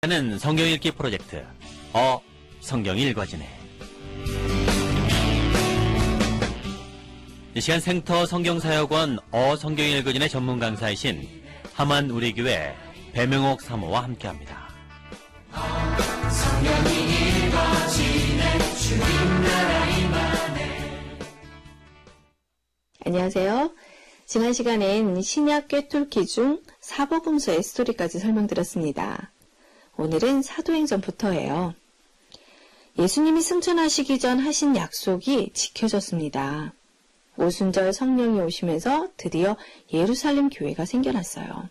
는 성경 읽기 프로젝트 성경이 읽어지네. 이 시간 생터 성경사역원 성경이 읽어지네 전문 강사이신 하만 우리교회 배명옥 사모와 함께합니다. 성경이 읽어지네 주님 나라 임하네. 안녕하세요. 지난 시간엔 신약 꿰뚫기 중 사복음서의 스토리까지 설명드렸습니다. 오늘은 사도행전부터예요. 예수님이 승천하시기 전 하신 약속이 지켜졌습니다. 오순절 성령이 오시면서 드디어 예루살렘 교회가 생겨났어요.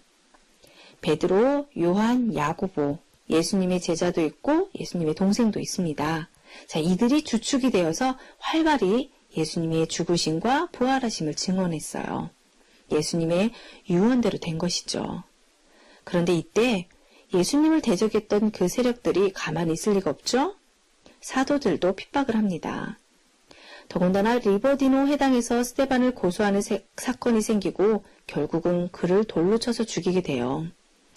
베드로, 요한, 야고보, 예수님의 제자도 있고 예수님의 동생도 있습니다. 자, 이들이 주축이 되어서 활발히 예수님의 죽으심과 부활하심을 증언했어요. 예수님의 유언대로 된 것이죠. 그런데 이때 예수님을 대적했던 그 세력들이 가만히 있을 리가 없죠? 사도들도 핍박을 합니다. 더군다나 리버디노 회당에서 스데반을 고소하는 사건이 생기고 결국은 그를 돌로 쳐서 죽이게 돼요.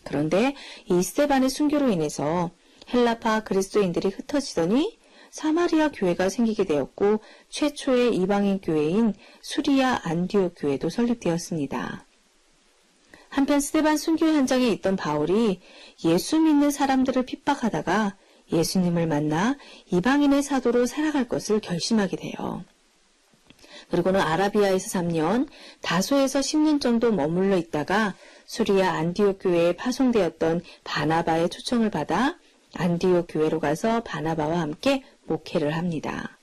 그런데 이 스데반의 순교로 인해서 헬라파 그리스도인들이 흩어지더니 사마리아 교회가 생기게 되었고 최초의 이방인 교회인 수리아 안디옥 교회도 설립되었습니다. 한편 스데반 순교 현장에 있던 바울이 예수 믿는 사람들을 핍박하다가 예수님을 만나 이방인의 사도로 살아갈 것을 결심하게 돼요. 그리고는 아라비아에서 3년, 다소에서 10년 정도 머물러 있다가 수리아 안디옥 교회에 파송되었던 바나바의 초청을 받아 안디옥 교회로 가서 바나바와 함께 목회를 합니다.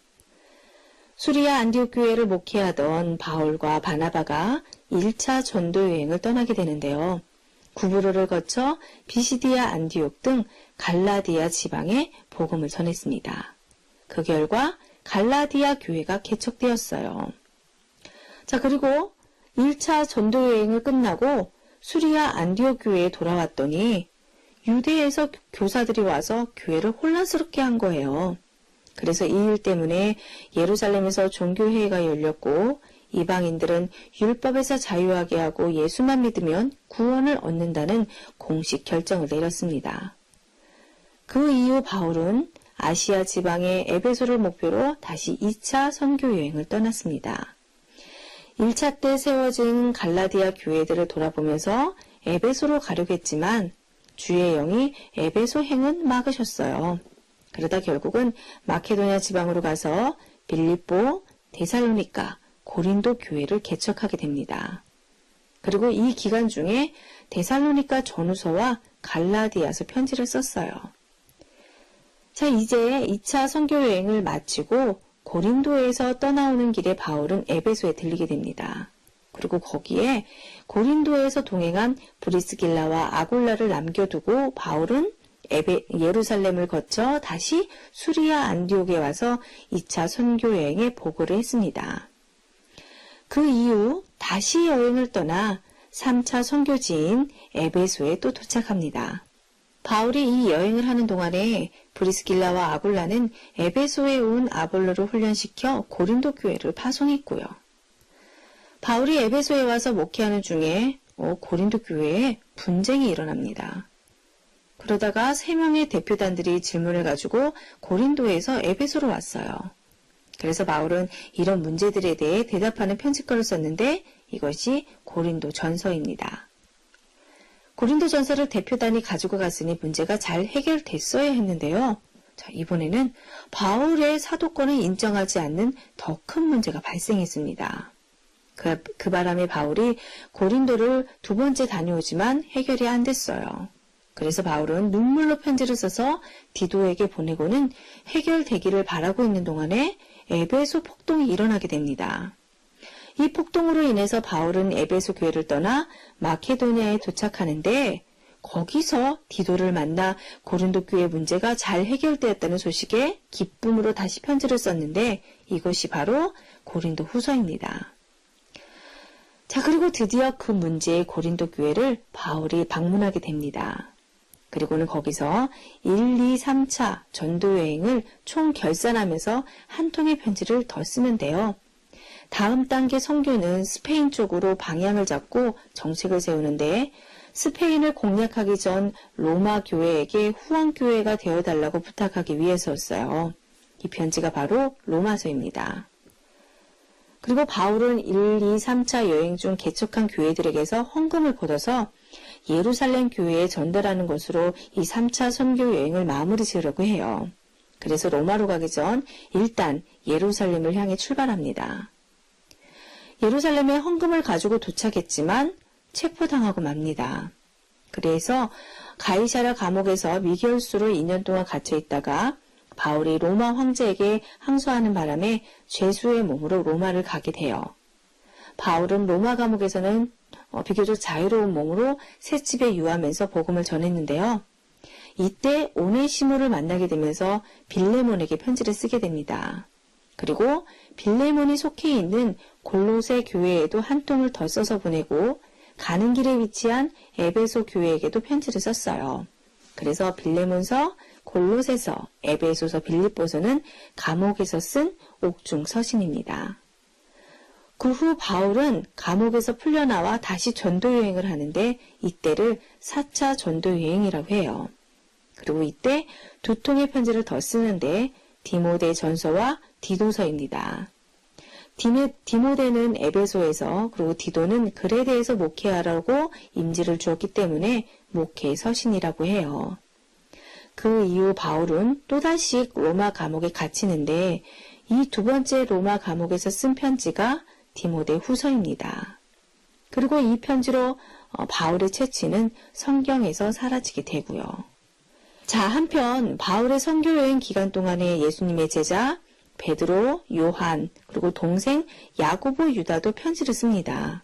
수리아 안디옥 교회를 목회하던 바울과 바나바가 1차 전도 여행을 떠나게 되는데요. 구브로를 거쳐 비시디아 안디옥 등 갈라디아 지방에 복음을 전했습니다. 그 결과 갈라디아 교회가 개척되었어요. 자, 그리고 1차 전도 여행을 끝나고 수리아 안디옥 교회에 돌아왔더니 유대에서 교사들이 와서 교회를 혼란스럽게 한 거예요. 그래서 이 일 때문에 예루살렘에서 종교회의가 열렸고 이방인들은 율법에서 자유하게 하고 예수만 믿으면 구원을 얻는다는 공식 결정을 내렸습니다. 그 이후 바울은 아시아 지방의 에베소를 목표로 다시 2차 선교 여행을 떠났습니다. 1차 때 세워진 갈라디아 교회들을 돌아보면서 에베소로 가려고 했지만 주의 영이 에베소 행은 막으셨어요. 그러다 결국은 마케도냐 지방으로 가서 빌립보, 데살로니가, 고린도 교회를 개척하게 됩니다. 그리고 이 기간 중에 데살로니가 전후서와 갈라디아서 편지를 썼어요. 자, 이제 2차 선교 여행을 마치고 고린도에서 떠나오는 길에 바울은 에베소에 들리게 됩니다. 그리고 거기에 고린도에서 동행한 브리스길라와 아굴라를 남겨두고 바울은 예루살렘을 거쳐 다시 수리아 안디옥에 와서 2차 선교 여행에 보고를 했습니다. 그 이후 다시 여행을 떠나 3차 선교지인 에베소에 또 도착합니다. 바울이 이 여행을 하는 동안에 브리스길라와 아굴라는 에베소에 온 아볼로를 훈련시켜 고린도 교회를 파송했고요. 바울이 에베소에 와서 목회하는 중에 고린도 교회에 분쟁이 일어납니다. 그러다가 3명의 대표단들이 질문을 가지고 고린도에서 에베소로 왔어요. 그래서 바울은 이런 문제들에 대해 대답하는 편지글을 썼는데 이것이 고린도 전서입니다. 고린도 전서를 대표단이 가지고 갔으니 문제가 잘 해결됐어야 했는데요. 자, 이번에는 바울의 사도권을 인정하지 않는 더 큰 문제가 발생했습니다. 그 바람에 바울이 고린도를 2번째 다녀오지만 해결이 안 됐어요. 그래서 바울은 눈물로 편지를 써서 디도에게 보내고는 해결되기를 바라고 있는 동안에 에베소 폭동이 일어나게 됩니다. 이 폭동으로 인해서 바울은 에베소 교회를 떠나 마케도니아에 도착하는데 거기서 디도를 만나 고린도 교회 문제가 잘 해결되었다는 소식에 기쁨으로 다시 편지를 썼는데 이것이 바로 고린도 후서입니다. 자, 그리고 드디어 그 문제의 고린도 교회를 바울이 방문하게 됩니다. 그리고는 거기서 1, 2, 3차 전도 여행을 총 결산하면서 한 통의 편지를 더 쓰는데요. 다음 단계 선교는 스페인 쪽으로 방향을 잡고 정책을 세우는데 스페인을 공략하기 전 로마 교회에게 후원 교회가 되어달라고 부탁하기 위해서였어요. 이 편지가 바로 로마서입니다. 그리고 바울은 1, 2, 3차 여행 중 개척한 교회들에게서 헌금을 걷어서 예루살렘 교회에 전달하는 것으로 이 3차 선교 여행을 마무리 지으려고 해요. 그래서 로마로 가기 전 일단 예루살렘을 향해 출발합니다. 예루살렘에 헌금을 가지고 도착했지만 체포당하고 맙니다. 그래서 가이사랴 감옥에서 미결수로 2년 동안 갇혀 있다가 바울이 로마 황제에게 항소하는 바람에 죄수의 몸으로 로마를 가게 돼요. 바울은 로마 감옥에서는 비교적 자유로운 몸으로 셋집에 유하면서 복음을 전했는데요. 이때 오네시모를 만나게 되면서 빌레몬에게 편지를 쓰게 됩니다. 그리고 빌레몬이 속해 있는 골로새 교회에도 한 통을 더 써서 보내고 가는 길에 위치한 에베소 교회에게도 편지를 썼어요. 그래서 빌레몬서, 골로새서, 에베소서, 빌립보서는 감옥에서 쓴 옥중 서신입니다. 그 후 바울은 감옥에서 풀려나와 다시 전도 여행을 하는데 이때를 4차 전도 여행이라고 해요. 그리고 이때 두 통의 편지를 더 쓰는데 디모데 전서와 디도서입니다. 디모데는 에베소에서 그리고 디도는 그레데에서 목회하라고 임지를 주었기 때문에 목회 서신이라고 해요. 그 이후 바울은 또다시 로마 감옥에 갇히는데 이 두 번째 로마 감옥에서 쓴 편지가 디모데 후서입니다. 그리고 이 편지로 바울의 채취는 성경에서 사라지게 되고요. 자, 한편 바울의 선교 여행 기간 동안에 예수님의 제자 베드로, 요한, 그리고 동생 야고보, 유다도 편지를 씁니다.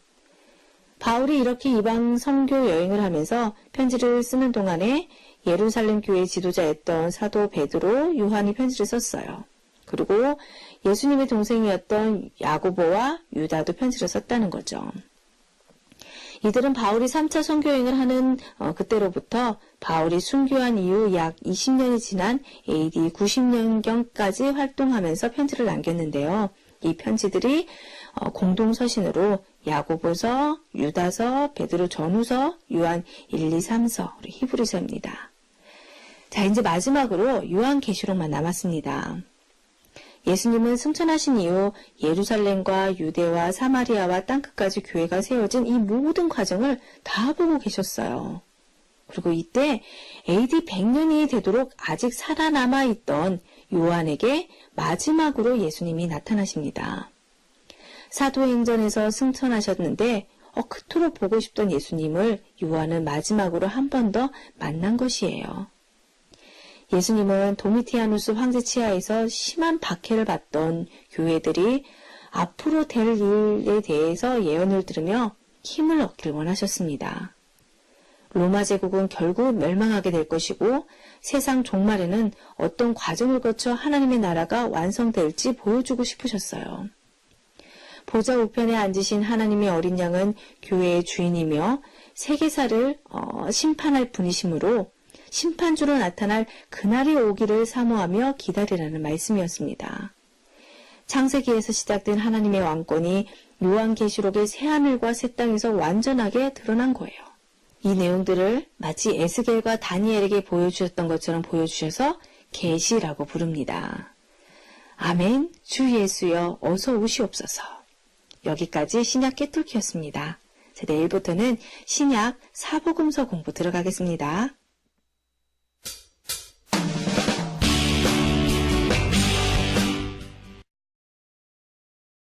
바울이 이렇게 이방 선교 여행을 하면서 편지를 쓰는 동안에 예루살렘 교회 지도자였던 사도 베드로, 요한이 편지를 썼어요. 그리고 예수님의 동생이었던 야고보와 유다도 편지를 썼다는 거죠. 이들은 바울이 3차 선교여행을 하는 그때로부터 바울이 순교한 이후 약 20년이 지난 AD 90년경까지 활동하면서 편지를 남겼는데요. 이 편지들이 공동서신으로 야고보서, 유다서, 베드로 전후서, 요한 1, 2, 3서, 그리고 히브리서입니다. 자, 이제 마지막으로 요한계시록만 남았습니다. 예수님은 승천하신 이후 예루살렘과 유대와 사마리아와 땅끝까지 교회가 세워진 이 모든 과정을 다 보고 계셨어요. 그리고 이때 AD 100년이 되도록 아직 살아남아 있던 요한에게 마지막으로 예수님이 나타나십니다. 사도행전에서 승천하셨는데 그토록 보고 싶던 예수님을 요한은 마지막으로 한 번 더 만난 것이에요. 예수님은 도미티아누스 황제 치하에서 심한 박해를 받던 교회들이 앞으로 될 일에 대해서 예언을 들으며 힘을 얻기를 원하셨습니다. 로마 제국은 결국 멸망하게 될 것이고 세상 종말에는 어떤 과정을 거쳐 하나님의 나라가 완성될지 보여주고 싶으셨어요. 보좌 우편에 앉으신 하나님의 어린 양은 교회의 주인이며 세계사를 심판할 분이시므로 심판주로 나타날 그날이 오기를 사모하며 기다리라는 말씀이었습니다. 창세기에서 시작된 하나님의 왕권이 요한계시록의 새하늘과 새 땅에서 완전하게 드러난 거예요. 이 내용들을 마치 에스겔과 다니엘에게 보여주셨던 것처럼 보여주셔서 계시라고 부릅니다. 아멘. 주 예수여 어서 오시옵소서. 여기까지 신약 깨뚫기였습니다. 자, 내일부터는 신약 사복음서 공부 들어가겠습니다.